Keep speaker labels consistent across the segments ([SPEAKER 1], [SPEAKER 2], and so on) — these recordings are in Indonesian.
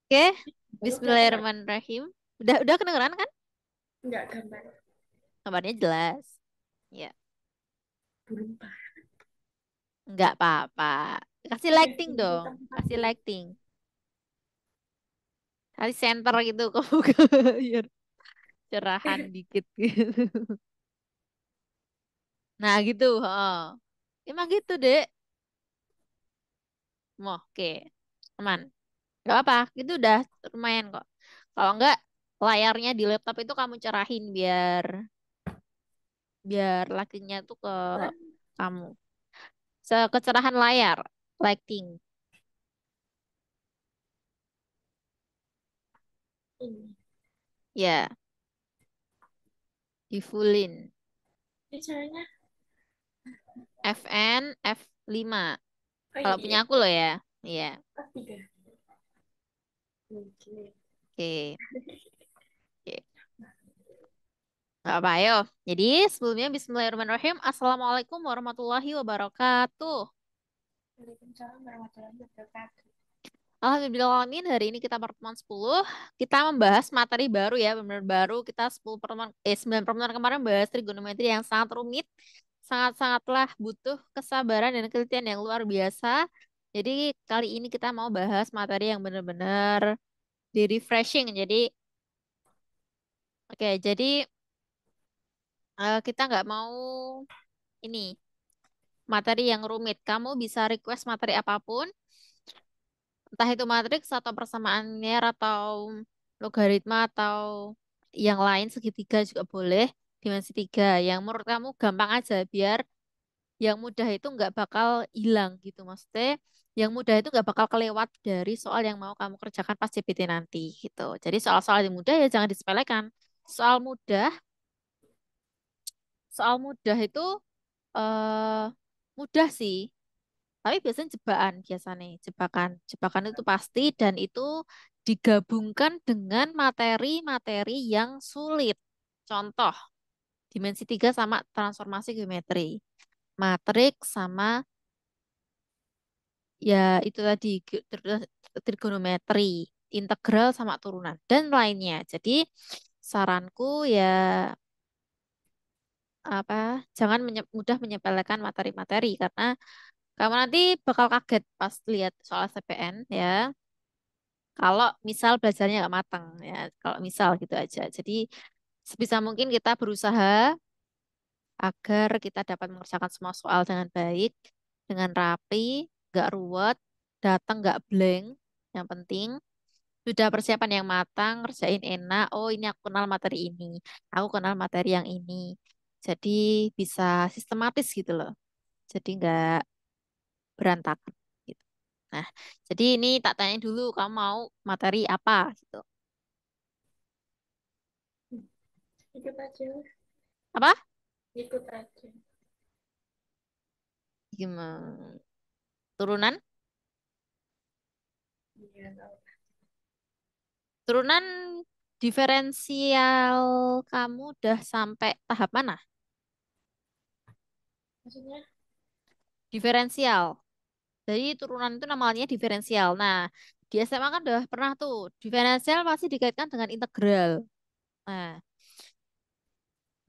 [SPEAKER 1] Oke,
[SPEAKER 2] Baru kelihatan
[SPEAKER 1] Bismillahirrahmanirrahim. Udah kedengeran kan?
[SPEAKER 2] nggak gambar
[SPEAKER 1] Kabarnya jelas. Ya,
[SPEAKER 2] burung pak.
[SPEAKER 1] nggak apa-apa. Kasih
[SPEAKER 2] Oke,
[SPEAKER 1] lighting
[SPEAKER 2] di
[SPEAKER 1] dong.
[SPEAKER 2] tempat
[SPEAKER 1] Kasih
[SPEAKER 2] dulu.
[SPEAKER 1] lighting. Kasih center gitu kamu biar cerahan dikit gitu. Nah gitu. Oh. Emang gitu, Dek. Mau, oke. Aman. Gak apa. Itu udah lumayan kok. Kalau enggak, layarnya di laptop itu kamu cerahin biar biar lightingnya tuh ke
[SPEAKER 2] Kan
[SPEAKER 1] kamu. Sekecerahan layar, lighting.
[SPEAKER 2] ini.
[SPEAKER 1] Ya, di fullin.
[SPEAKER 2] Ini caranya.
[SPEAKER 1] FN F5.
[SPEAKER 2] Oh
[SPEAKER 1] Kalau punya
[SPEAKER 2] iya,
[SPEAKER 1] aku loh ya. Iya.
[SPEAKER 2] oh tiga. Oke.
[SPEAKER 1] Oke. Oke. Gak apa, ayo. Jadi sebelumnya Bismillahirrahmanirrahim. Assalamualaikum warahmatullahi wabarakatuh.
[SPEAKER 2] Waalaikumsalam warahmatullahi wabarakatuh.
[SPEAKER 1] Alhamdulillahirrahmanirrahim. Hari ini kita pertemuan 10. Kita membahas materi baru ya. Benar baru. Kita 10 pertemuan, 9 pertemuan kemarin bahas trigonometri yang sangat rumit. Sangat-sangatlah butuh kesabaran dan kelitian yang luar biasa. Jadi kali ini kita mau bahas materi yang benar-benar di refreshing. Jadi oke, jadi kita nggak mau ini materi yang rumit. Kamu bisa request materi apapun, entah itu matriks atau persamaan linear atau logaritma atau yang lain segitiga juga boleh, dimensi tiga. Yang menurut kamu gampang aja, biar yang mudah itu nggak bakal hilang gitu. Maksudnya yang mudah itu nggak bakal kelewat dari soal yang mau kamu kerjakan pas CPT nanti gitu. Jadi soal-soal yang mudah ya jangan disepelekan. Soal mudah, soal mudah itu eh mudah sih. Tapi biasanya jebakan biasanya, jebakan. Jebakan itu pasti dan itu digabungkan dengan materi-materi yang sulit. Contoh, dimensi 3 sama transformasi geometri. Matriks sama ya itu tadi trigonometri, integral sama turunan dan lainnya. Jadi saranku ya apa jangan mudah menyepelekan materi-materi karena kamu nanti bakal kaget pas lihat soal CPN ya. Kalau misal belajarnya nggak matang ya, kalau misal gitu aja. Jadi sebisa mungkin kita berusaha agar kita dapat mengerjakan semua soal dengan baik, dengan rapi, nggak ruwet, datang nggak blank. Yang penting sudah persiapan yang matang, kerjain enak. Oh ini aku kenal materi ini, aku kenal materi yang ini. Jadi bisa sistematis gitu loh. Jadi nggak berantakan gitu. Nah, jadi ini tak tanya dulu, kamu mau materi apa gitu?
[SPEAKER 2] Ikut aja.
[SPEAKER 1] Apa?
[SPEAKER 2] Ikut aja.
[SPEAKER 1] Gimana? Turunan?
[SPEAKER 2] Iya, tahu.
[SPEAKER 1] Turunan diferensial kamu udah sampai tahap mana?
[SPEAKER 2] Maksudnya
[SPEAKER 1] Diferensial. Jadi turunan itu namanya diferensial. Nah, di SMA kan udah pernah tuh. Diferensial pasti dikaitkan dengan integral.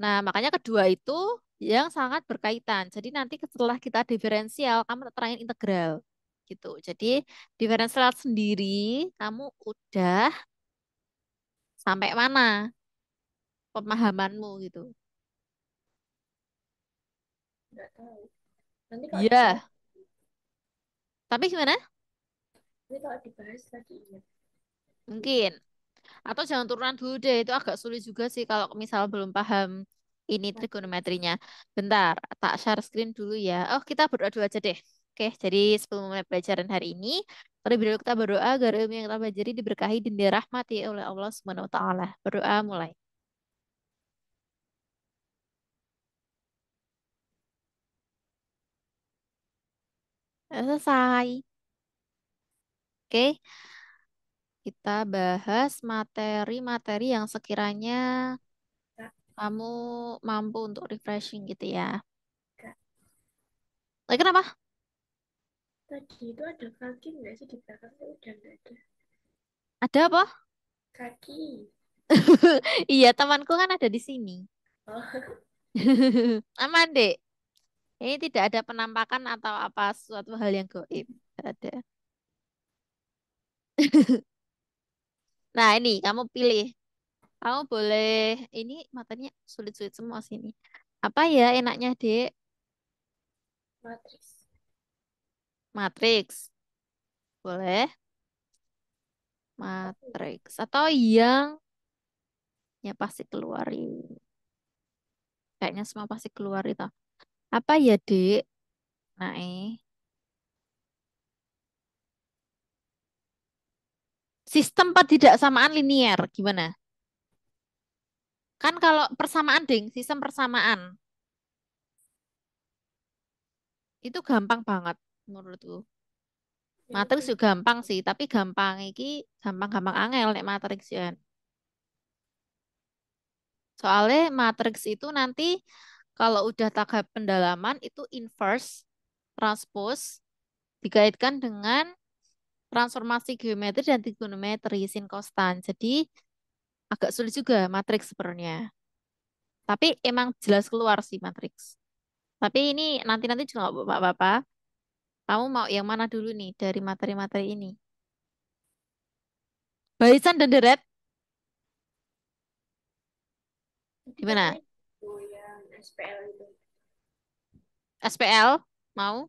[SPEAKER 1] Nah, makanya kedua itu yang sangat berkaitan. Jadi nanti setelah kita diferensial, kamu terangin integral. Gitu. Jadi diferensial sendiri kamu udah sampai mana pemahamanmu gitu.
[SPEAKER 2] nggak tahu. Nanti kalau dibahas,
[SPEAKER 1] Iya, tapi gimana?
[SPEAKER 2] nanti kalau dibahas lagi iya.
[SPEAKER 1] Mungkin. Atau jangan turunan dulu deh, itu agak sulit juga sih kalau misal belum paham ini trigonometrinya. Bentar, tak share screen dulu ya. Oh, kita berdoa dulu aja deh. Oke, jadi sebelum mulai pelajaran hari ini, terlebih dahulu kita berdoa agar ilmu yang kita pelajari diberkahi dan dirahmati oleh Allah Subhanahu wa taala. Berdoa mulai. Selesai. Oke, kita bahas materi-materi yang sekiranya
[SPEAKER 2] Kak,
[SPEAKER 1] kamu mampu untuk refreshing gitu ya.
[SPEAKER 2] kak,
[SPEAKER 1] Lagi kenapa?
[SPEAKER 2] tadi itu ada kaki nggak sih di belakang tuh udah nggak ada.
[SPEAKER 1] Ada apa?
[SPEAKER 2] Kaki.
[SPEAKER 1] Iya, temanku kan ada di sini.
[SPEAKER 2] Oh,
[SPEAKER 1] Aman, Dek. Ini tidak ada penampakan atau apa suatu hal yang goib. Tidak ada. Nah, ini kamu pilih. Kamu boleh, ini matanya sulit-sulit semua sini. Apa ya enaknya, Dek?
[SPEAKER 2] Matriks.
[SPEAKER 1] Matrix. Boleh.
[SPEAKER 2] Apa ya?
[SPEAKER 1] Matrix. Atau yang ya pasti keluar ini. Kayaknya semua pasti keluar itu. Apa ya, Dek? Nah, sistem ketidaksamaan linier. Gimana? Kan kalau persamaan, Ding, sistem persamaan. Itu gampang banget menurutku.
[SPEAKER 2] Ya
[SPEAKER 1] Matriks
[SPEAKER 2] udah.
[SPEAKER 1] juga gampang sih, tapi gampang iki gampang-gampang angel nek matriks ya. Soalnya matriks itu nanti kalau udah tahap pendalaman itu inverse, transpose dikaitkan dengan transformasi geometri dan trigonometri sin kostan. Jadi agak sulit juga matriks sebenarnya. Tapi emang jelas keluar sih matriks. Tapi ini nanti-nanti juga nggak apa-apa. Kamu mau yang mana dulu nih dari materi-materi ini? Barisan dan deret,
[SPEAKER 2] Tapi katanya
[SPEAKER 1] gimana?
[SPEAKER 2] itu yang SPL itu.
[SPEAKER 1] SPL, mau?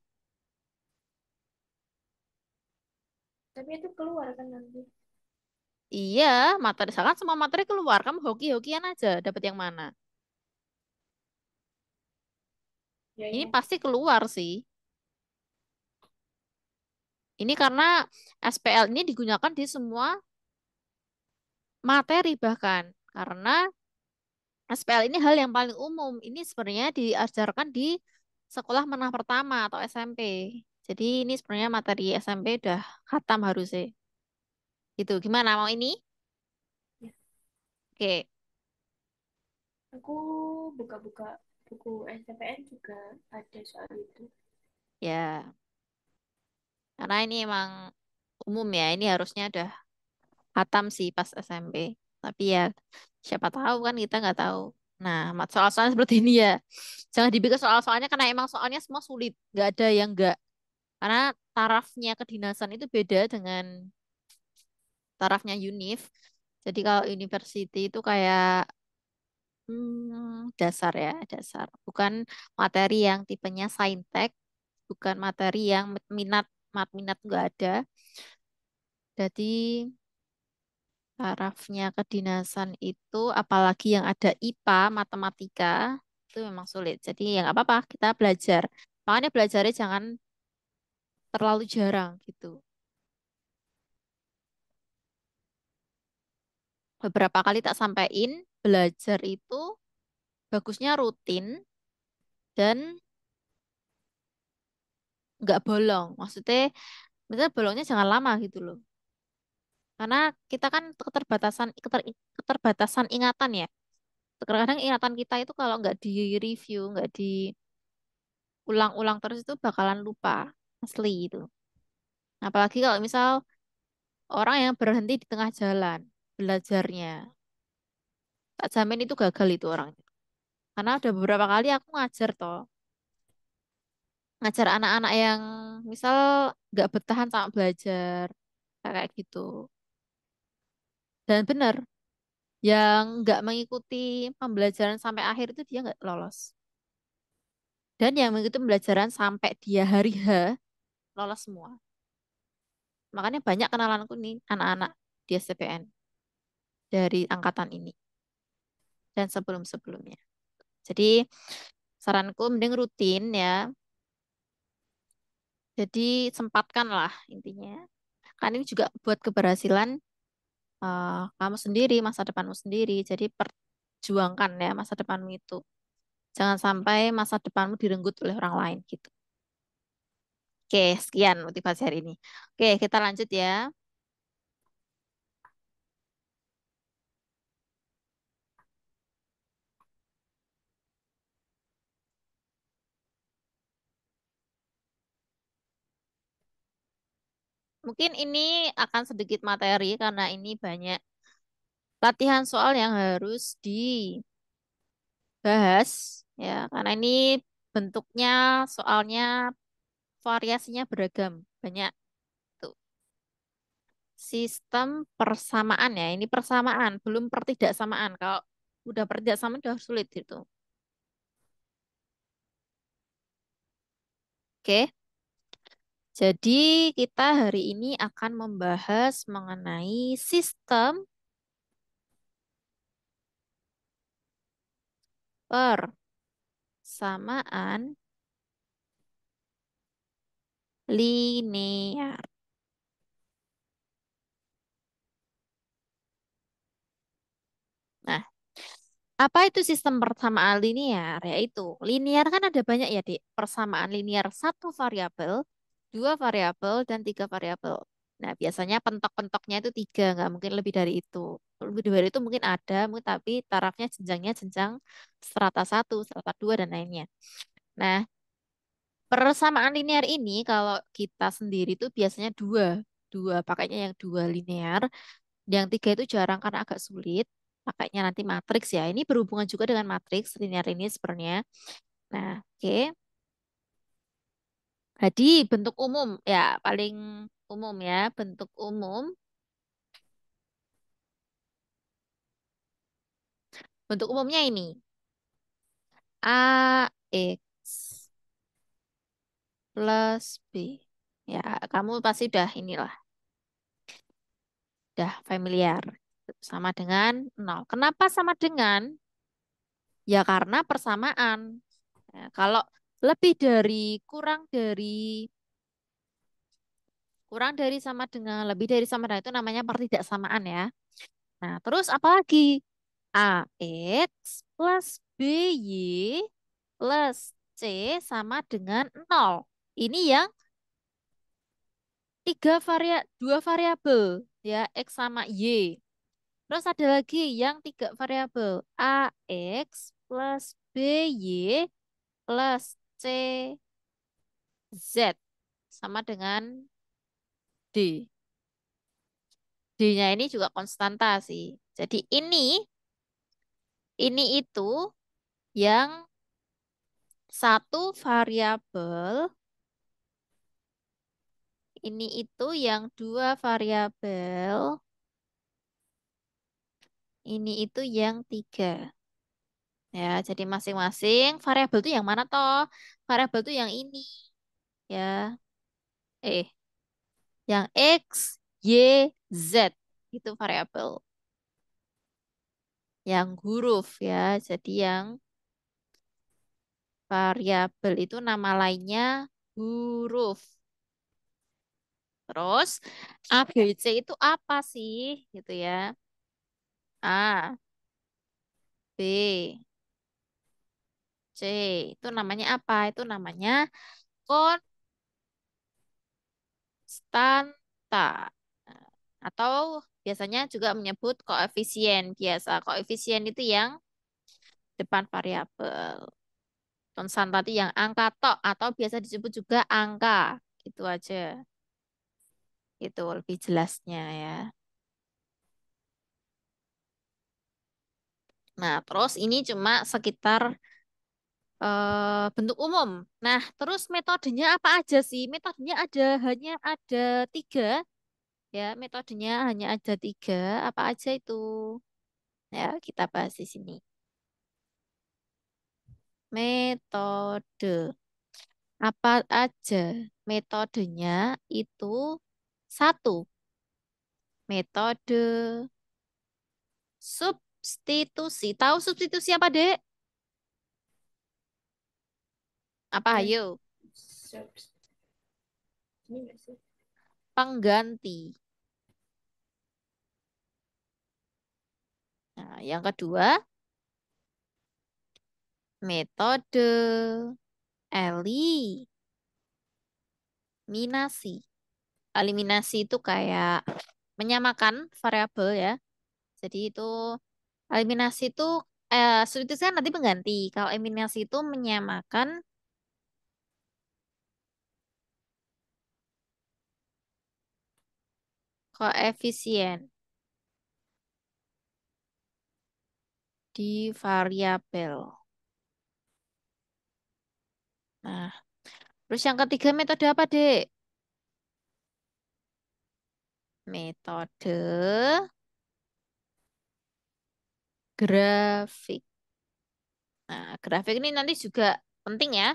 [SPEAKER 2] Tapi itu keluar kan nanti.
[SPEAKER 1] Iya, materi misalkan semua materi keluar. Kamu hoki-hokian aja, dapat yang mana?
[SPEAKER 2] Ya
[SPEAKER 1] Ini
[SPEAKER 2] ya.
[SPEAKER 1] pasti keluar sih. Ini karena SPL ini digunakan di semua materi bahkan. Karena SPL ini hal yang paling umum. Ini sebenarnya diajarkan di sekolah menengah pertama atau SMP. Jadi ini sebenarnya materi SMP udah khatam harusnya. Itu gimana mau ini?
[SPEAKER 2] Ya.
[SPEAKER 1] Oke,
[SPEAKER 2] Aku buka-buka buku STPN juga ada soal itu.
[SPEAKER 1] ya. Karena ini emang umum ya. Ini harusnya udah khatam sih pas SMP. Tapi ya siapa tahu kan kita nggak tahu. Nah, soal-soalnya seperti ini ya. Jangan dibikin soal-soalnya karena emang soalnya semua sulit. Nggak ada yang nggak. Karena tarafnya kedinasan itu beda dengan tarafnya univ. Jadi kalau university itu kayak dasar ya, dasar. Bukan materi yang tipenya saintek, bukan materi yang minat, minat nggak ada. Jadi tarafnya kedinasan itu, apalagi yang ada IPA, matematika, itu memang sulit. Jadi ya nggak apa-apa, kita belajar. Makanya belajarnya jangan terlalu jarang gitu. Beberapa kali tak sampaikan, belajar itu bagusnya rutin dan nggak bolong. Maksudnya bolongnya jangan lama gitu loh. Karena kita kan keterbatasan ingatan ya. Terkadang ingatan kita itu kalau nggak di-review, nggak diulang-ulang terus itu bakalan lupa. Asli itu. Apalagi kalau misal orang yang berhenti di tengah jalan belajarnya. Tak jamin itu gagal itu orangnya. Karena udah beberapa kali aku ngajar toh. Ngajar anak-anak yang misal nggak bertahan sama belajar. Kayak gitu. Dan benar, yang nggak mengikuti pembelajaran sampai akhir itu dia nggak lolos. Dan yang mengikuti pembelajaran sampai dia hari H, lolos semua. Makanya banyak kenalanku nih anak-anak di STPN dari angkatan ini dan sebelum-sebelumnya. Jadi saranku mending rutin ya. Jadi sempatkan lah intinya. Kan ini juga buat keberhasilan kamu sendiri, masa depanmu sendiri. Jadi perjuangkan ya masa depanmu itu. Jangan sampai masa depanmu direnggut oleh orang lain gitu. Oke, sekian motivasi hari ini. Oke, kita lanjut ya. Mungkin ini akan sedikit materi karena ini banyak latihan soal yang harus dibahas ya. Karena ini bentuknya soalnya variasinya beragam, banyak tuh. Sistem persamaan ya. Ini persamaan, belum pertidaksamaan. Kalau udah pertidaksamaan udah sulit gitu. Oke. Jadi kita hari ini akan membahas mengenai sistem persamaan linear. Nah, apa itu sistem persamaan linear? Yaitu linear kan ada banyak ya, Dik. Persamaan linear satu variabel, dua variabel, dan tiga variabel. Nah, biasanya pentok-pentoknya itu tiga, nggak mungkin lebih dari itu. Lebih dari itu mungkin ada, mungkin tapi tarafnya jenjangnya jenjang strata satu, strata dua, dan lainnya. Nah, persamaan linear ini kalau kita sendiri tuh biasanya dua, dua pakainya yang dua linear. Yang tiga itu jarang karena agak sulit. Pakainya nanti matriks ya. Ini berhubungan juga dengan matriks linear ini sebenarnya. Nah, oke. Jadi bentuk umum ya paling umum ya bentuk umum. Bentuk umumnya ini AX plus B. Ya, kamu pasti udah inilah, udah familiar. Sama dengan nol. Kenapa sama dengan? Ya karena persamaan. Ya, kalau lebih dari, kurang dari, kurang dari sama dengan, lebih dari sama dengan itu namanya pertidaksamaan ya. Nah, terus apa lagi? AX plus BY plus C sama dengan nol. Ini yang dua variabel ya, X sama Y. Terus ada lagi yang tiga variabel AX plus BY plus C Z sama dengan D. D-nya ini juga konstanta sih. Jadi ini itu yang satu variabel, ini itu yang dua variabel, ini itu yang tiga. Ya, jadi masing-masing variabel itu yang mana toh? Variabel itu yang ini ya. Eh, yang X, Y, Z itu variabel. Yang huruf ya. Jadi yang variabel itu nama lainnya huruf. Terus A, B, C itu apa sih? Gitu ya. A, B, C. Itu namanya apa? Itu namanya konstanta. Nah, atau biasanya juga menyebut koefisien biasa. Koefisien itu yang depan variabel. Konstanta itu yang angka tok atau biasa disebut juga angka. Itu aja. Itu lebih jelasnya ya. Nah, terus ini cuma sekitar bentuk umum. Nah, terus metodenya apa aja sih? Metodenya hanya ada tiga ya. Metodenya hanya ada tiga. Apa aja itu? Ya, kita bahas di sini. Metode. Apa aja metodenya itu? Satu, metode substitusi. Tahu substitusi apa, Dek? Apa,
[SPEAKER 2] Dan
[SPEAKER 1] ayo?
[SPEAKER 2] subs ini nggak sih?
[SPEAKER 1] Pengganti. Nah, yang kedua, metode eliminasi. Eliminasi itu kayak menyamakan variabel ya. Jadi itu eliminasi itu substitusi kan nanti pengganti. Kalau eliminasi itu menyamakan koefisien di variabel. Nah, terus yang ketiga metode apa, Dek? Metode grafik. Nah, grafik ini nanti juga penting ya,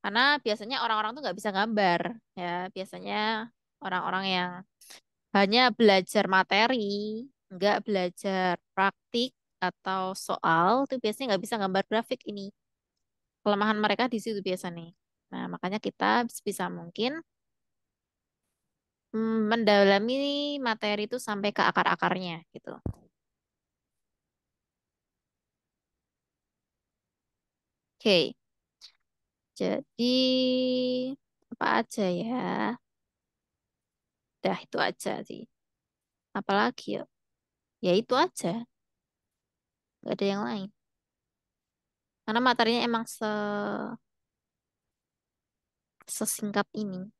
[SPEAKER 1] karena biasanya orang-orang tuh nggak bisa gambar. Ya, biasanya orang-orang yang hanya belajar materi, nggak belajar praktik atau soal, itu biasanya nggak bisa gambar grafik ini. Kelemahan mereka di situ biasa nih. Nah, makanya kita bisa mungkin mendalami materi itu sampai ke akar-akarnya gitu. Oke, jadi apa aja ya? Dah itu aja sih. Apalagi ya? Ya itu aja, nggak ada yang lain. Karena materinya emang sesingkat ini.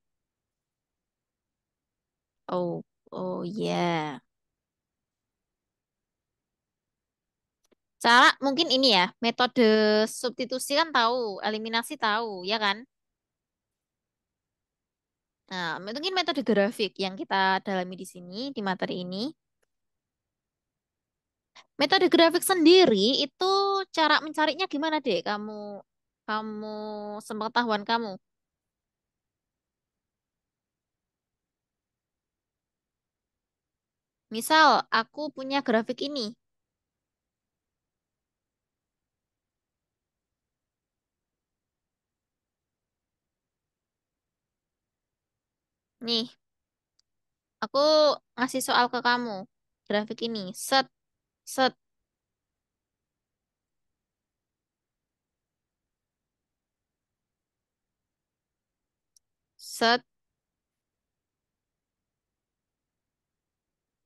[SPEAKER 1] Oh, oh ya. Cara mungkin ini ya, metode substitusi kan tahu, eliminasi tahu, ya kan? Nah, mungkin metode grafik yang kita dalami di sini, di materi ini. Metode grafik sendiri itu cara mencarinya gimana, Dek? Kamu sepengetahuan kamu. Misal aku punya grafik ini. Nih, aku ngasih soal ke kamu. Grafik ini. Set, set, set.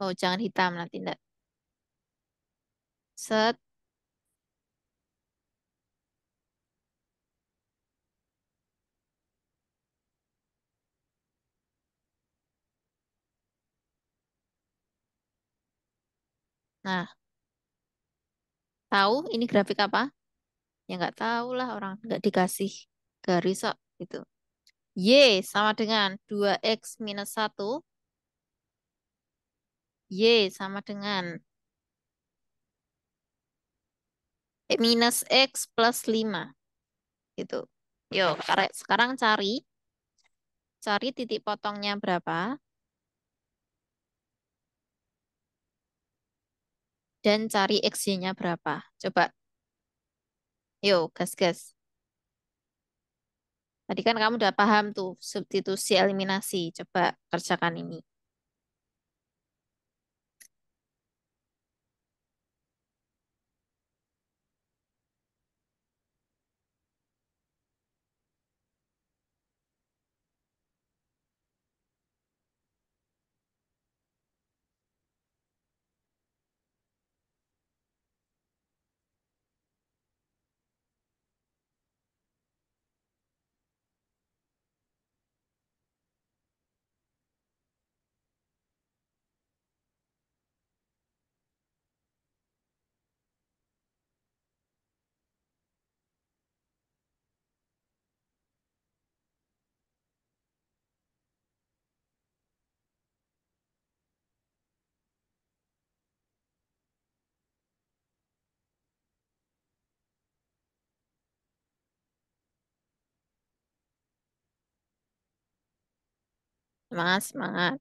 [SPEAKER 1] Oh, jangan hitam nanti enggak. Set. Nah, tahu ini grafik apa? Ya nggak tahu lah orang nggak dikasih garis kok gitu. Y sama dengan 2x-1. Y sama dengan minus X plus 5 gitu. Yuk, sekarang cari titik potongnya berapa dan cari X-nya berapa. Coba, yuk, gas-gas. Tadi kan kamu udah paham tuh substitusi eliminasi. Coba kerjakan ini. Semangat, semangat.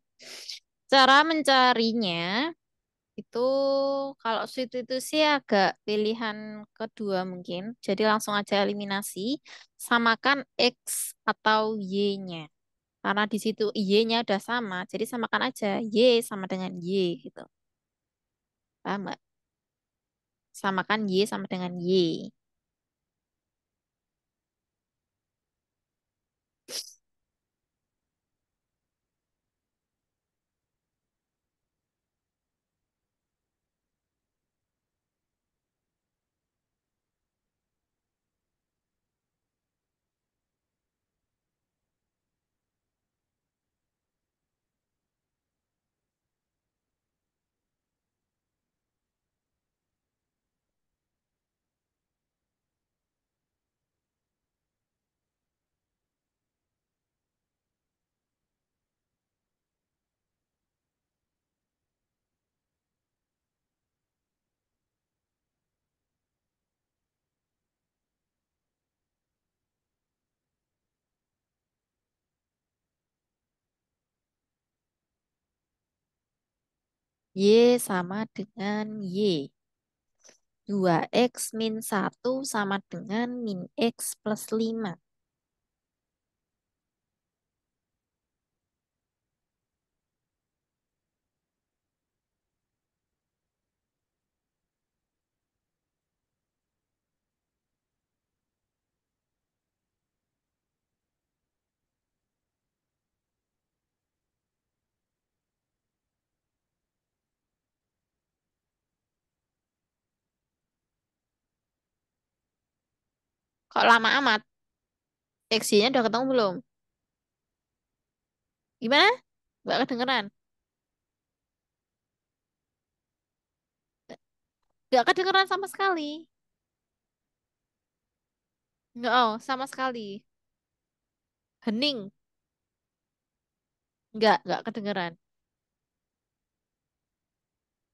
[SPEAKER 1] Cara mencarinya itu kalau substitusi agak pilihan kedua mungkin. Jadi langsung aja eliminasi. Samakan X atau Y-nya. Karena di situ Y-nya udah sama. Jadi samakan aja. Y sama dengan Y gitu. Paham nggak? Samakan Y sama dengan Y. Y sama dengan Y. 2x min 1 sama dengan min X plus 5. Kok lama amat? X-nya udah ketemu belum? Gimana? Nggak kedengeran? Nggak kedengeran sama sekali. Nggak, oh, sama sekali. Hening. Nggak kedengeran.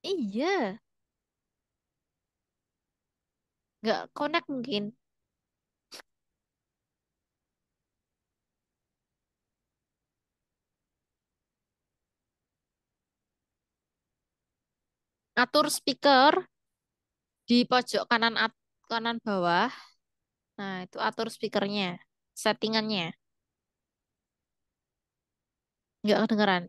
[SPEAKER 1] Iya, nggak connect mungkin. Atur speaker di pojok kanan kanan bawah. Nah, itu atur speakernya. Settingannya. Nggak kedengeran.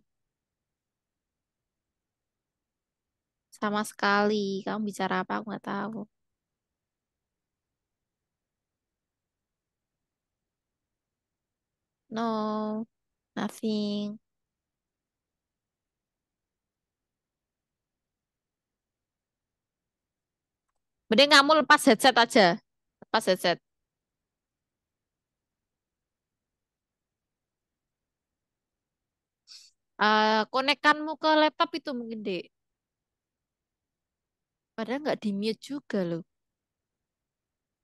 [SPEAKER 1] Sama sekali. Kamu bicara apa? Aku nggak tahu. No, nothing. Mending kamu lepas headset aja. Lepas headset. Konekkanmu ke laptop itu mungkin, Dek. Padahal nggak di mute juga loh.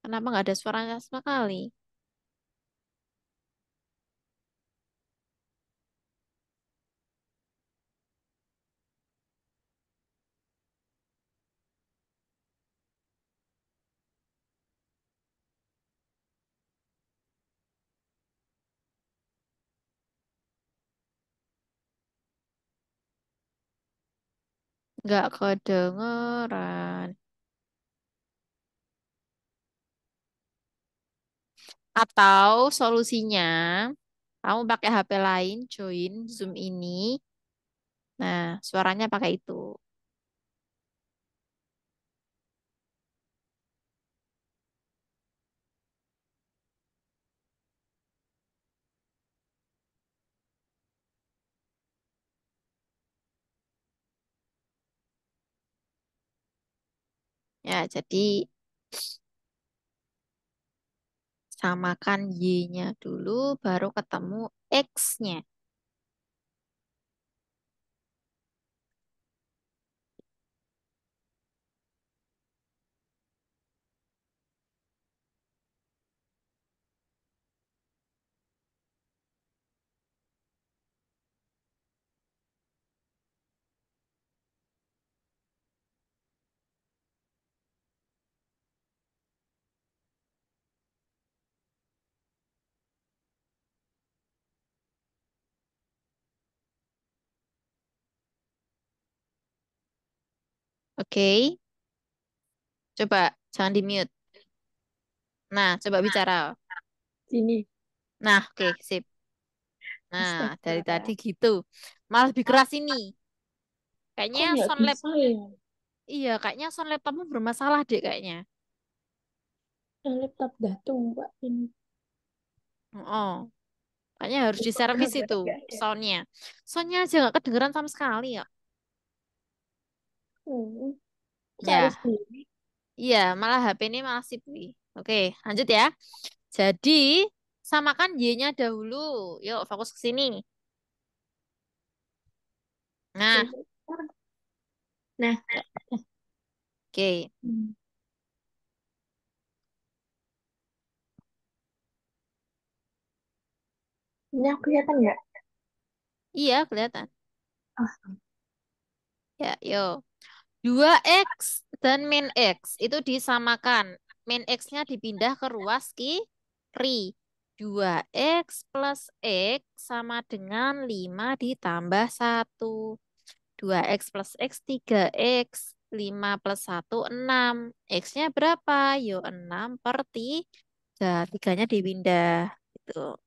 [SPEAKER 1] Kenapa nggak ada suaranya sama sekali? Nggak kedengeran. Atau solusinya, kamu pakai HP lain, join Zoom ini. Nah, suaranya pakai itu. Ya, jadi samakan Y-nya dulu, baru ketemu X-nya. Oke, coba jangan di-mute. Nah, coba bicara.
[SPEAKER 2] Sini.
[SPEAKER 1] Nah, oke, sip. Nah, dari tadi
[SPEAKER 2] Astaga.
[SPEAKER 1] gitu. Malah lebih keras ini.
[SPEAKER 2] Kok
[SPEAKER 1] Kayaknya
[SPEAKER 2] nggak
[SPEAKER 1] sound lab,
[SPEAKER 2] bisa ya?
[SPEAKER 1] iya, kayaknya sound laptopmu bermasalah deh kayaknya.
[SPEAKER 2] Yang laptop dah tua ini.
[SPEAKER 1] Oh, kayaknya harus
[SPEAKER 2] Uangnya
[SPEAKER 1] diservis
[SPEAKER 2] berarti
[SPEAKER 1] itu
[SPEAKER 2] nggak ada.
[SPEAKER 1] soundnya. Soundnya aja nggak kedengeran sama sekali ya.
[SPEAKER 2] Hmm. Cari
[SPEAKER 1] Ya,
[SPEAKER 2] sendiri.
[SPEAKER 1] iya, malah HP ini malah sip nih. Oke, lanjut ya. Jadi, samakan Y-nya dahulu. Yuk, fokus ke sini. Nah,
[SPEAKER 2] Oke. Nah,
[SPEAKER 1] oke.
[SPEAKER 2] hmm. Ini aku kelihatan nggak?
[SPEAKER 1] Iya, kelihatan.
[SPEAKER 2] Ah,
[SPEAKER 1] Ya, yuk. 2X dan min X itu disamakan. Min X-nya dipindah ke ruas kiri. 2X plus X sama dengan 5 ditambah 1. 2x plus x 3x. 5 plus 1 6. X-nya berapa? Yo 6 per 3. Tiganya dipindah. Gitu.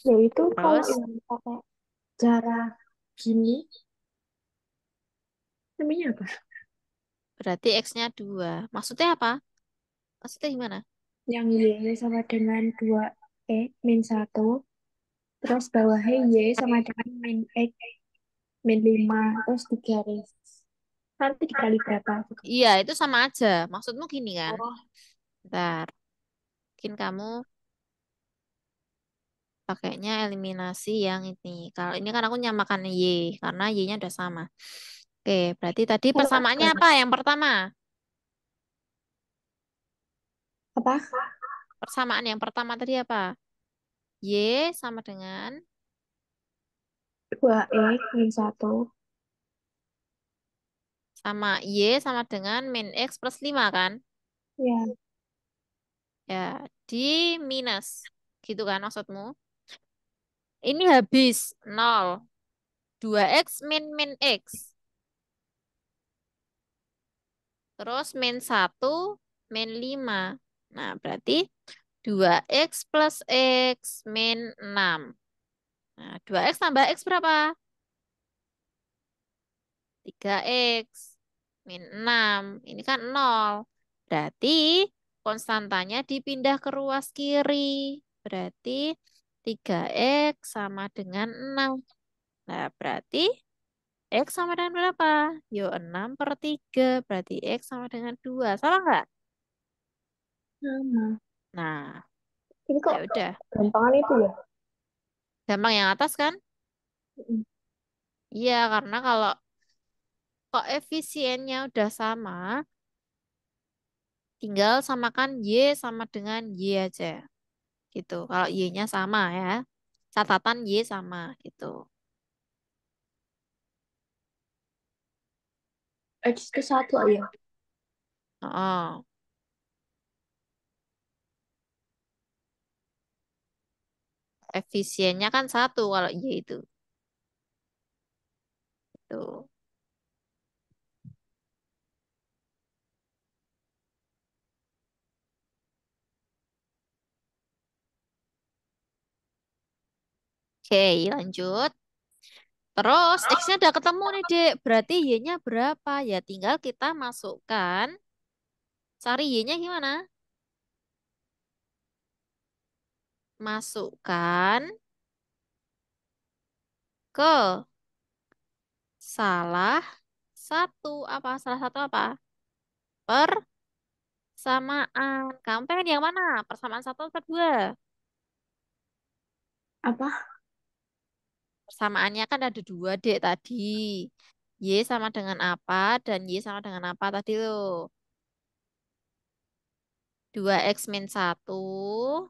[SPEAKER 2] Yaitu kalau
[SPEAKER 1] Terus
[SPEAKER 2] yang pakai cara gini, namanya apa?
[SPEAKER 1] berarti X-nya 2. Maksudnya apa? Maksudnya gimana?
[SPEAKER 2] Yang Y sama dengan 2 min 1, terus bawahnya Y sama dengan min X, min 5 terus digaris. Nanti dikali berapa gitu.
[SPEAKER 1] Iya, itu sama aja. Maksudmu gini kan?
[SPEAKER 2] Oh,
[SPEAKER 1] Bentar. Mungkin kamu pakainya eliminasi yang ini. Kalau ini kan aku nyamakan Y, karena Y-nya udah sama. Oke, berarti tadi
[SPEAKER 2] kalau
[SPEAKER 1] persamaannya
[SPEAKER 2] agak
[SPEAKER 1] apa? Yang pertama.
[SPEAKER 2] apa?
[SPEAKER 1] Persamaan yang pertama tadi apa? Y sama dengan
[SPEAKER 2] 2 X min 1.
[SPEAKER 1] Y sama dengan min X plus 5 kan?
[SPEAKER 2] Ya,
[SPEAKER 1] Ya, di minus. Gitu kan maksudmu? Ini habis nol. 2x min min X. Terus min 1 min 5. Nah, berarti 2x plus X min 6. Nah, 2x tambah X berapa? 3x min 6. Ini kan nol. Berarti konstantanya dipindah ke ruas kiri. Berarti 3x sama dengan 6. Nah, berarti X sama dengan berapa? Yo, 6 per 3. Berarti X sama dengan 2. Salah nggak?
[SPEAKER 2] sama.
[SPEAKER 1] Nah,
[SPEAKER 2] Ini kok
[SPEAKER 1] ya udah.
[SPEAKER 2] gampangan itu ya?
[SPEAKER 1] Gampang yang atas kan?
[SPEAKER 2] Mm.
[SPEAKER 1] Iya, karena kalau koefisiennya udah sama, tinggal samakan Y sama dengan Y aja. Gitu. Kalau Y-nya sama ya. Catatan Y sama gitu.
[SPEAKER 2] X ke 1 aja.
[SPEAKER 1] Oh, efisiennya kan satu kalau Y itu. Tuh. Oke, lanjut. Terus X-nya udah ketemu nih, Dek. Berarti Y-nya berapa? Ya tinggal kita masukkan. Cari Y-nya gimana? Masukkan ke salah satu. Apa? Salah satu apa? Persamaan. Kamu pengen yang mana? Persamaan satu atau dua?
[SPEAKER 2] Apa?
[SPEAKER 1] Persamaannya kan ada dua, Dek, tadi. Y sama dengan apa dan Y sama dengan apa tadi lo? 2x min 1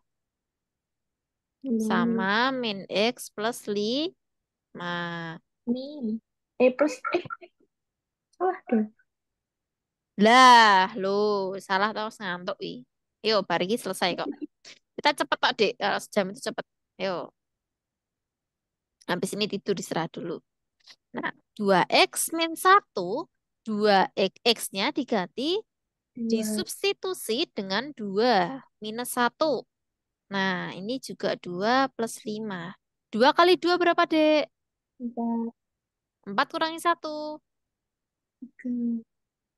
[SPEAKER 2] Min.
[SPEAKER 1] sama min X plus 5.
[SPEAKER 2] Min. Plus salah dong.
[SPEAKER 1] Lah, lo salah terus ngantuk, ih. Yuk, bar iki selesai kok. Kita cepet kok, Dek. Kalau sejam itu cepet. Yuk, habis ini tidur istirahat dulu. Nah, 2x min 1, 2x, X-nya diganti,
[SPEAKER 2] 2
[SPEAKER 1] disubstitusi dengan 2 minus 1. Nah, ini juga 2 plus 5. 2 kali 2 berapa, Dek?
[SPEAKER 2] 4
[SPEAKER 1] 4 kurangi 1.
[SPEAKER 2] 3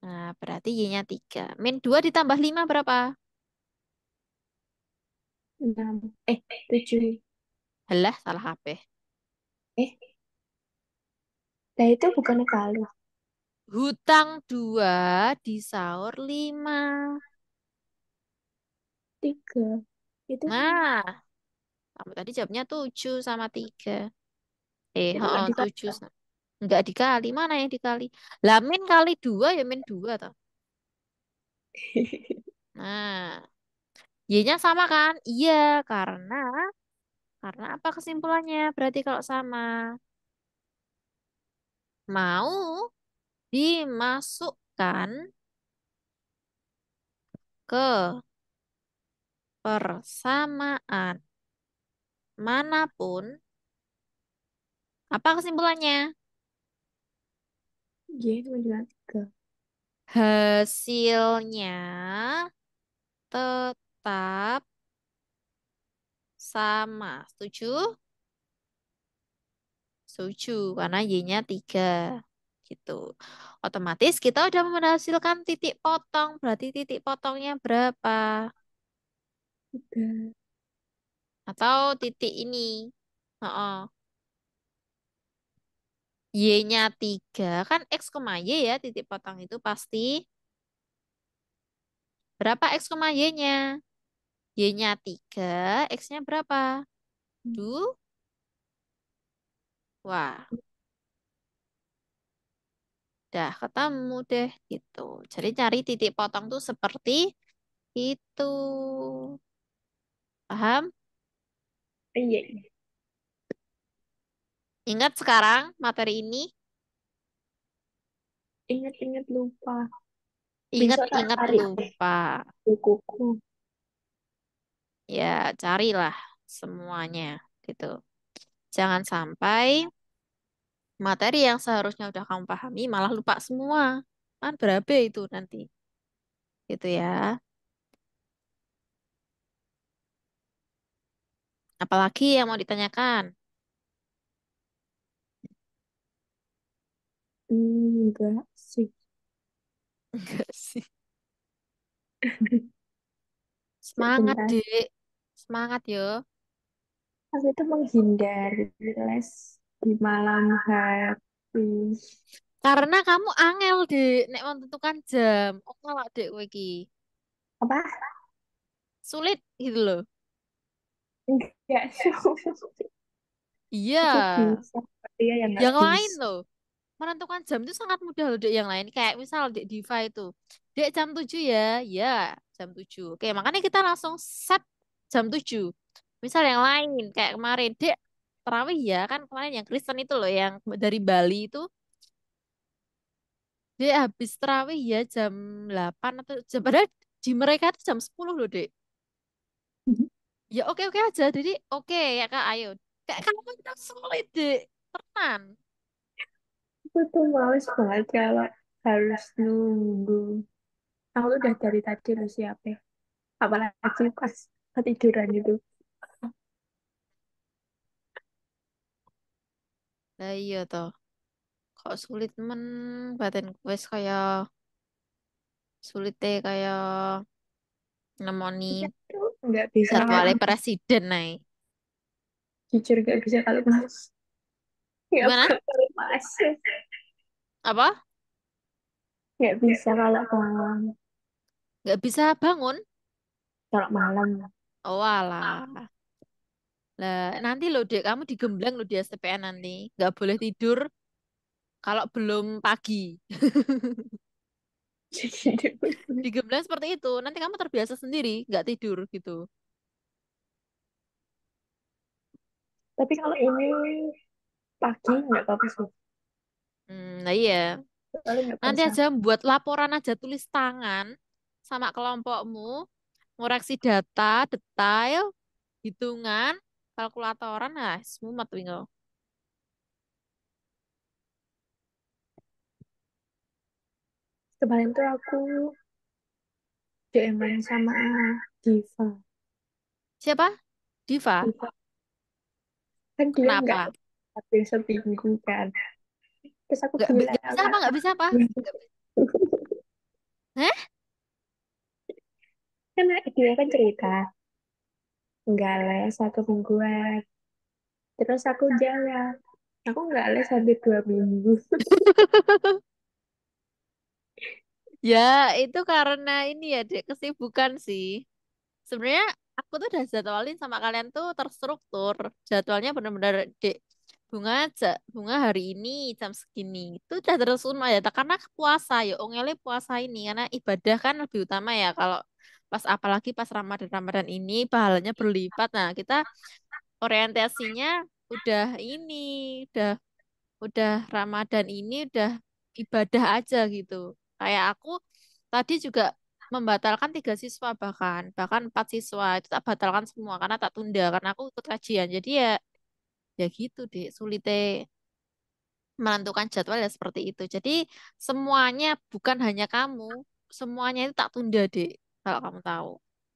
[SPEAKER 1] Nah, berarti Y-nya 3. Min 2 ditambah 5 berapa?
[SPEAKER 2] 6 7.
[SPEAKER 1] Halah, salah HP.
[SPEAKER 2] eh nah itu bukannya kali.
[SPEAKER 1] Hutang 2 disaur 5.
[SPEAKER 2] 3 itu
[SPEAKER 1] Nah, kamu tadi jawabnya 7 sama 3.
[SPEAKER 2] nggak
[SPEAKER 1] 7.
[SPEAKER 2] dikali.
[SPEAKER 1] Enggak dikali. Mana yang dikali? Lah, min kali 2 ya min 2 toh. Nah, Y-nya sama kan? Iya, karena apa kesimpulannya? Berarti kalau sama, mau dimasukkan ke persamaan manapun, apa kesimpulannya?
[SPEAKER 2] Y sama dengan 3.
[SPEAKER 1] Hasilnya tetap sama. Setuju? Setuju, karena Y-nya 3. Gitu. Otomatis kita udah menghasilkan titik potong. Berarti titik potongnya berapa?
[SPEAKER 2] 3.
[SPEAKER 1] Atau titik ini. Oh, Y-nya 3. Kan X, Y ya titik potong itu pasti. Berapa X, Y-nya? Y-nya 3, X-nya berapa? Du? Wah, udah ketemu deh gitu. Jadi cari titik potong tuh seperti itu. Paham?
[SPEAKER 2] Iya.
[SPEAKER 1] Ingat sekarang materi ini?
[SPEAKER 2] Ingat-ingat lupa. Besok tak
[SPEAKER 1] Ingat-ingat
[SPEAKER 2] cari
[SPEAKER 1] lupa.
[SPEAKER 2] bukuku.
[SPEAKER 1] Ya, carilah semuanya gitu. Jangan sampai materi yang seharusnya udah kamu pahami malah lupa semua. Kan berabe itu nanti. Gitu ya. Apalagi yang mau ditanyakan?
[SPEAKER 2] Enggak sih.
[SPEAKER 1] Enggak sih. Semangat,
[SPEAKER 2] Sebentar.
[SPEAKER 1] Dek. Semangat yo.
[SPEAKER 2] Aku itu menghindari les di malam hari.
[SPEAKER 1] Karena kamu angel, Dek, nek menentukan jam. Oke lah, Dek, kowe iki.
[SPEAKER 2] Apa?
[SPEAKER 1] Sulit gitu loh.
[SPEAKER 2] Enggak sih.
[SPEAKER 1] Iya.
[SPEAKER 2] Aku bisa. Dia yang nggak
[SPEAKER 1] Yang lain
[SPEAKER 2] bisa.
[SPEAKER 1] loh. Menentukan jam itu sangat mudah loh, Dek, yang lain. Kayak misal Dek Diva itu. Dek jam 7 ya. Ya, jam 7. Oke, makanya kita langsung set jam 7. Misal yang lain, kayak kemarin. Dek, terawih ya. Kan kemarin yang Kristen itu loh, yang dari Bali itu. Dek habis terawih ya jam 8 atau jam. Padahal di mereka itu jam 10 loh, Dek. Ya oke-oke aja. Jadi oke ya Kak, ayo. Kayak kamu kita sulit, Dek. Tenan.
[SPEAKER 2] Aku tuh males banget kalau harus nunggu. Aku tuh udah dari tadi udah siapin. Apalagi pas ketiduran itu.
[SPEAKER 1] Lah iya toh. Kok sulit men badan wes kaya sulit deh kaya nemoni
[SPEAKER 2] Iya tuh nggak bisa kalau
[SPEAKER 1] jadwalnya presiden nih.
[SPEAKER 2] jujur nggak bisa kalau males. Nggak
[SPEAKER 1] Gimana?
[SPEAKER 2] bisa kalau males.
[SPEAKER 1] Apa?
[SPEAKER 2] Nggak bisa kalau malam.
[SPEAKER 1] Nggak bisa bangun?
[SPEAKER 2] Kalau malam.
[SPEAKER 1] Oh alah. Lah nanti loh dek kamu digembleng loh di STPN nanti. Nggak boleh tidur kalau belum pagi.
[SPEAKER 2] Jadi
[SPEAKER 1] Digembleng seperti itu. Nanti kamu terbiasa sendiri nggak tidur gitu.
[SPEAKER 2] tapi kalau ini pagi nggak apa-apa sih.
[SPEAKER 1] Nah iya.
[SPEAKER 2] Soalnya nggak
[SPEAKER 1] Nanti
[SPEAKER 2] basah.
[SPEAKER 1] aja buat laporan aja tulis tangan sama kelompokmu, ngoreksi data, detail, hitungan, kalkulatoran, nah, semuanya wingo.
[SPEAKER 2] Kemarin tuh aku DM sama Diva.
[SPEAKER 1] Siapa? Diva.
[SPEAKER 2] Diva kan dia nggak
[SPEAKER 1] Kenapa?
[SPEAKER 2] hampir seminggu kan. Terus aku bilang
[SPEAKER 1] Nggak bisa apa? Nggak bisa apa? Heh?
[SPEAKER 2] kan dia kan cerita nggak les 1 mingguan. Terus aku jawab, aku nggak les sampai 2 minggu.
[SPEAKER 1] Ya, itu karena ini ya, Dek, kesibukan sih. Sebenarnya aku tuh udah jadwalin sama kalian tuh terstruktur. Jadwalnya bener-bener, Dek, bunga hari ini jam segini. Itu udah tersusun ya, karena puasa ya, ongele puasa ini. Karena ibadah kan lebih utama ya. Kalau pas apalagi pas Ramadan-Ramadan ini pahalanya berlipat. Nah, kita orientasinya udah ini, udah udah Ramadan ini udah ibadah aja gitu. Kayak aku tadi juga membatalkan 3 siswa bahkan 4 siswa itu tak batalkan semua karena tak tunda karena aku ikut kajian. Jadi ya gitu deh sulit deh. menentukan jadwal ya seperti itu. Jadi semuanya bukan hanya kamu, semuanya itu tak tunda deh kalau kamu tahu.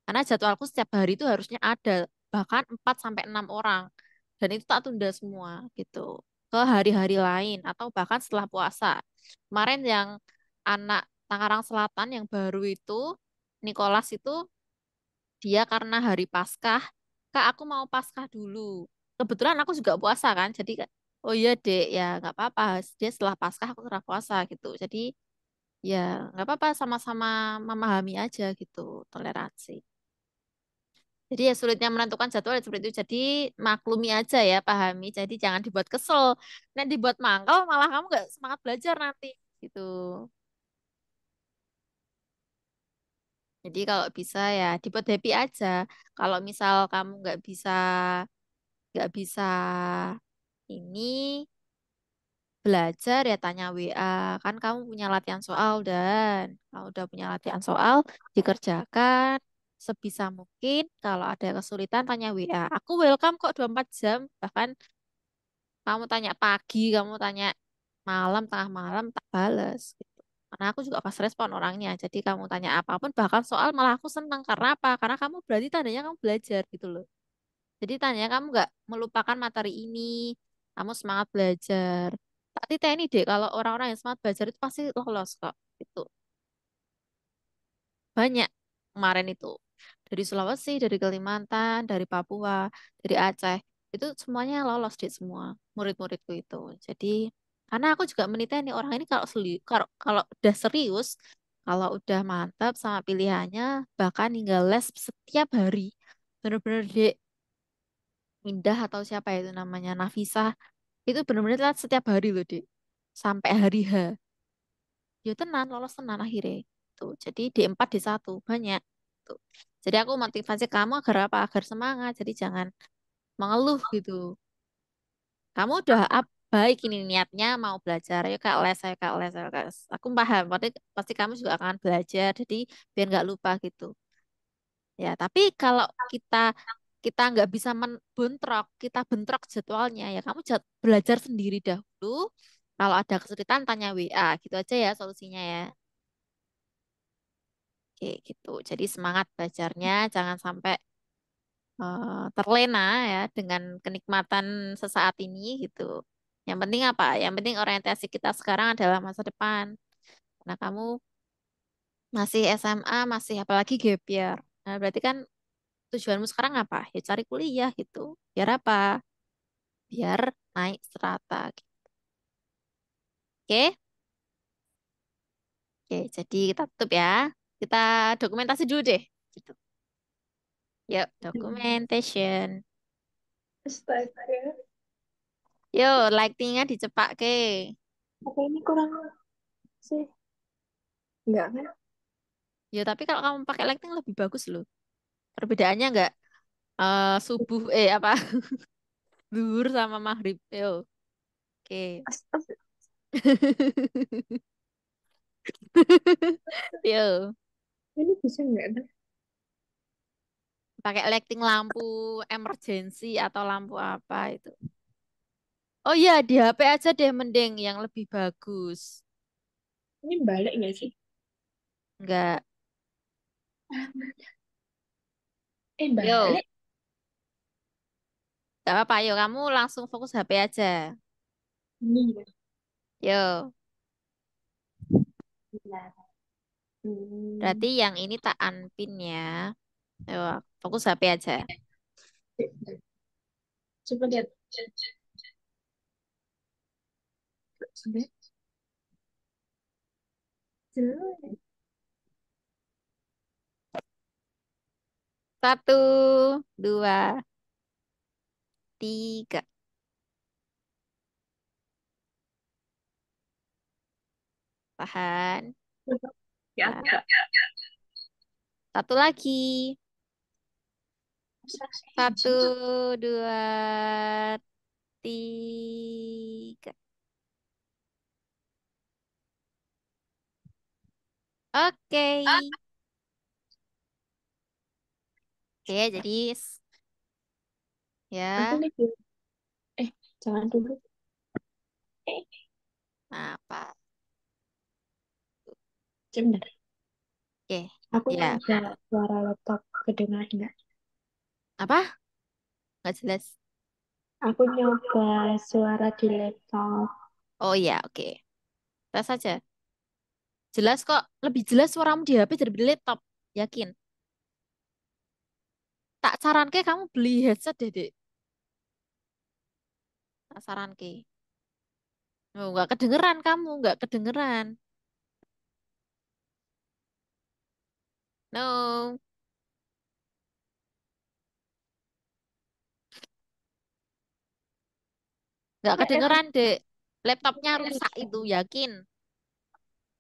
[SPEAKER 1] Karena jadwalku setiap hari itu harusnya ada bahkan 4 sampai 6 orang dan itu tak tunda semua gitu ke hari-hari lain atau bahkan setelah puasa. Kemarin yang anak Tangerang Selatan yang baru itu Nicholas itu dia karena hari Paskah, Kak aku mau Paskah dulu. Kebetulan aku juga puasa kan, jadi oh iya dek ya nggak apa-apa. Dia setelah Paskah aku setelah puasa gitu. Jadi ya nggak apa-apa sama-sama memahami aja gitu, toleransi. Jadi ya sulitnya menentukan jadwal ya seperti itu. Jadi maklumi aja ya, pahami. Jadi jangan dibuat kesel. Nah dibuat mangkel malah kamu nggak semangat belajar nanti gitu. Jadi kalau bisa ya dibuat happy aja. Kalau misal kamu nggak bisa ini belajar ya tanya WA. Kan kamu punya latihan soal dan kalau udah punya latihan soal dikerjakan sebisa mungkin. Kalau ada kesulitan tanya WA. Aku welcome kok 24 jam. Bahkan kamu tanya pagi, kamu tanya malam, tengah malam tak bales gitu. Karena aku juga fast respon orangnya. Jadi kamu tanya apapun bahkan soal malah aku senang karena apa? Karena kamu berarti tandanya kamu belajar gitu loh. Jadi tanya kamu nggak melupakan materi ini, kamu semangat belajar. Tapi TNI deh, kalau orang-orang yang semangat belajar itu pasti lolos kok. Itu banyak kemarin itu. Dari Sulawesi, dari Kalimantan, dari Papua, dari Aceh. Itu semuanya lolos deh semua murid-muridku itu. Jadi karena aku juga menilai nih orang ini kalau udah serius, kalau udah mantap sama pilihannya, bahkan hingga les setiap hari. Bener-bener deh Indah atau siapa itu namanya Nafisa itu benar-benar lihat setiap hari loh dek sampai hari H ya tenan lolos tenan akhirnya tuh jadi D4 D1 banyak tuh jadi aku motivasi kamu agar apa agar semangat jadi jangan mengeluh gitu kamu udah baik ini niatnya mau belajar ayo kak les ayo kak les ayo kak les. Aku paham pasti pasti kamu juga akan belajar jadi biar nggak lupa gitu ya tapi kalau kita kita nggak bisa kita bentrok jadwalnya ya kamu belajar sendiri dahulu. Kalau ada kesulitan tanya WA gitu aja ya solusinya ya. Oke gitu. Jadi semangat belajarnya, jangan sampai terlena ya dengan kenikmatan sesaat ini gitu. Yang penting apa? Yang penting orientasi kita sekarang adalah masa depan. Karena kamu masih SMA, masih apalagi gap year. Nah, berarti kan tujuanmu sekarang apa? Ya cari kuliah gitu. Biar apa? Biar naik strata. Oke? Oke, jadi kita tutup ya. Kita dokumentasi dulu deh. Gitu. Yuk, documentation.
[SPEAKER 2] Astaga.
[SPEAKER 1] Yuk, lightingnya dicepak ke.
[SPEAKER 2] Apa ini kurang sih? Enggak kan?
[SPEAKER 1] Ya, tapi kalau kamu pakai lighting lebih bagus loh. Perbedaannya nggak subuh, apa, zuhur sama maghrib. Yuk, oke.
[SPEAKER 2] Astaga.
[SPEAKER 1] Yuk,
[SPEAKER 2] Ini bisa enggak dah?
[SPEAKER 1] pakai lighting lampu emergency atau lampu apa itu. Oh iya, di HP aja deh mending yang lebih bagus.
[SPEAKER 2] Ini balik nggak sih?
[SPEAKER 1] Nggak. Yuk,
[SPEAKER 2] Balik.
[SPEAKER 1] nggak apa-apa. Yuk, kamu langsung fokus HP aja.
[SPEAKER 2] Ini ya.
[SPEAKER 1] Yuk,
[SPEAKER 2] Bentar. Hmm.
[SPEAKER 1] berarti yang ini tak unpin ya. Yuk, fokus HP aja.
[SPEAKER 2] Coba lihat. Sudah. Sudah.
[SPEAKER 1] Satu, dua, tiga. Tahan.
[SPEAKER 2] Ya,
[SPEAKER 1] Tahan.
[SPEAKER 2] agak.
[SPEAKER 1] Satu lagi. Satu,
[SPEAKER 2] Susah.
[SPEAKER 1] dua, tiga. Oke. Oke, jadi
[SPEAKER 2] Aku
[SPEAKER 1] ya.
[SPEAKER 2] nih. Jangan dulu.
[SPEAKER 1] Nah, apa?
[SPEAKER 2] Sebentar.
[SPEAKER 1] Oke.
[SPEAKER 2] Aku
[SPEAKER 1] Ya.
[SPEAKER 2] nyoba suara laptop kedengaran nggak?
[SPEAKER 1] Apa? Nggak jelas.
[SPEAKER 2] Aku nyoba suara di laptop.
[SPEAKER 1] Oh iya, oke. Tes saja. Jelas kok. Lebih jelas suaramu di HP daripada di laptop. Yakin. Tak saran ke kamu beli headset deh, Dek. Tak saran ke. Oh, nggak kedengeran kamu, nggak kedengeran. No, nggak
[SPEAKER 2] Aku
[SPEAKER 1] kedengeran, Dek. Laptopnya rusak itu, yakin.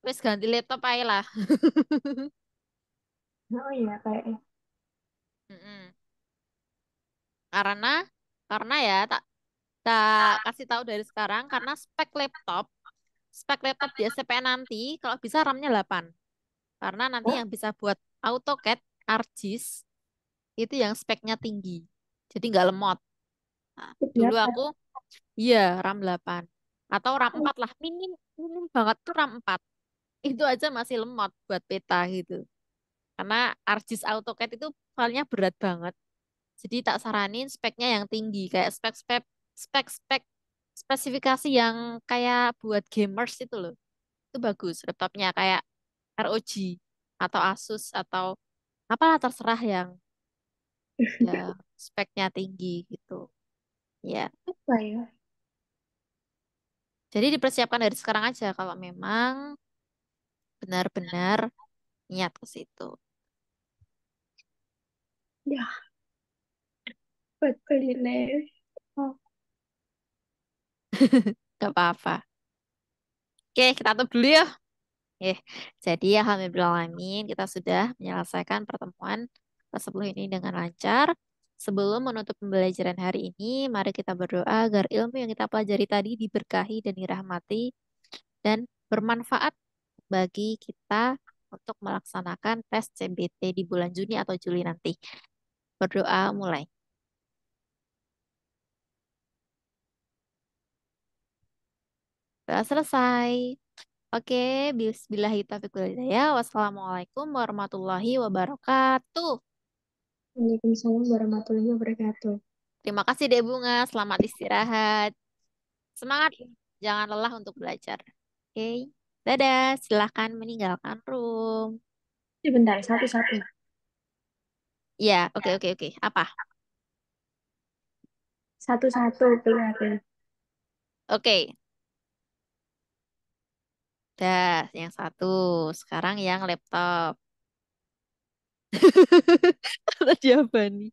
[SPEAKER 1] Wes ganti laptop aja lah.
[SPEAKER 2] oh iya kayak
[SPEAKER 1] Mm-mm. Karena, karena ya tak tak kasih tahu dari sekarang karena spek laptop di SCPN nanti kalau bisa RAM-nya 8. Karena nanti
[SPEAKER 2] oh
[SPEAKER 1] yang bisa buat AutoCAD, ArcGIS itu yang speknya tinggi. Jadi nggak lemot. Nah, dulu
[SPEAKER 2] berapa?
[SPEAKER 1] aku iya RAM 8 atau RAM 4 lah minim minim banget tuh RAM 4. Itu aja masih lemot buat peta gitu. Karena ArcGIS AutoCAD itu filenya berat banget. Jadi tak saranin speknya yang tinggi, kayak spek-spek spesifikasi yang kayak buat gamers itu loh. Itu bagus laptopnya kayak ROG atau Asus atau apalah terserah yang speknya tinggi gitu. Ya.
[SPEAKER 2] Apa ya?
[SPEAKER 1] Jadi dipersiapkan dari sekarang aja kalau memang benar-benar niat ke situ.
[SPEAKER 2] Ya, buat beli laptop.
[SPEAKER 1] Gak apa-apa. Oke, kita tutup dulu ya. Jadi alhamdulillahalamin kita sudah menyelesaikan pertemuan ke-10 ini dengan lancar. Sebelum menutup pembelajaran hari ini, mari kita berdoa agar ilmu yang kita pelajari tadi diberkahi dan dirahmati dan bermanfaat bagi kita untuk melaksanakan tes CBT di bulan Juni atau Juli nanti. Berdoa mulai. Sudah selesai. Oke, bismillahirrahmanirrahim. Taufiq wal hidayah. Wassalamualaikum warahmatullahi wabarakatuh.
[SPEAKER 2] Waalaikumsalam warahmatullahi wabarakatuh.
[SPEAKER 1] Terima kasih Dek Bunga, selamat istirahat. Semangat, jangan lelah untuk belajar. Oke, dadah, silahkan meninggalkan room.
[SPEAKER 2] Sebentar, satu-satu.
[SPEAKER 1] Ya, oke, oke, oke. Apa?
[SPEAKER 2] Satu-satu keluarin.
[SPEAKER 1] Oke, dah, yang satu. Sekarang yang laptop. Tadi apa nih?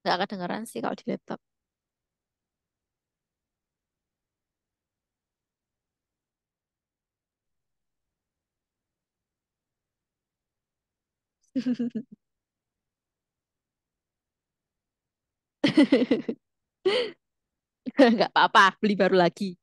[SPEAKER 1] Nggak kedengeran sih kalau di laptop. Nggak apa-apa, beli baru lagi.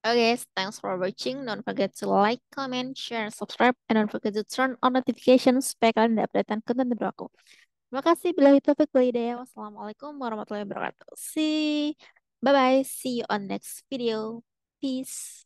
[SPEAKER 1] Oke, okay, thanks for watching. Don't forget to like, comment, share, subscribe, and don't forget to turn on notifications supaya kalian tidak updatean konten terbaru aku. Terima kasih. Bila taufiq wal hidayah. Wassalamualaikum warahmatullahi wabarakatuh. Bye bye. See you on next video. Peace.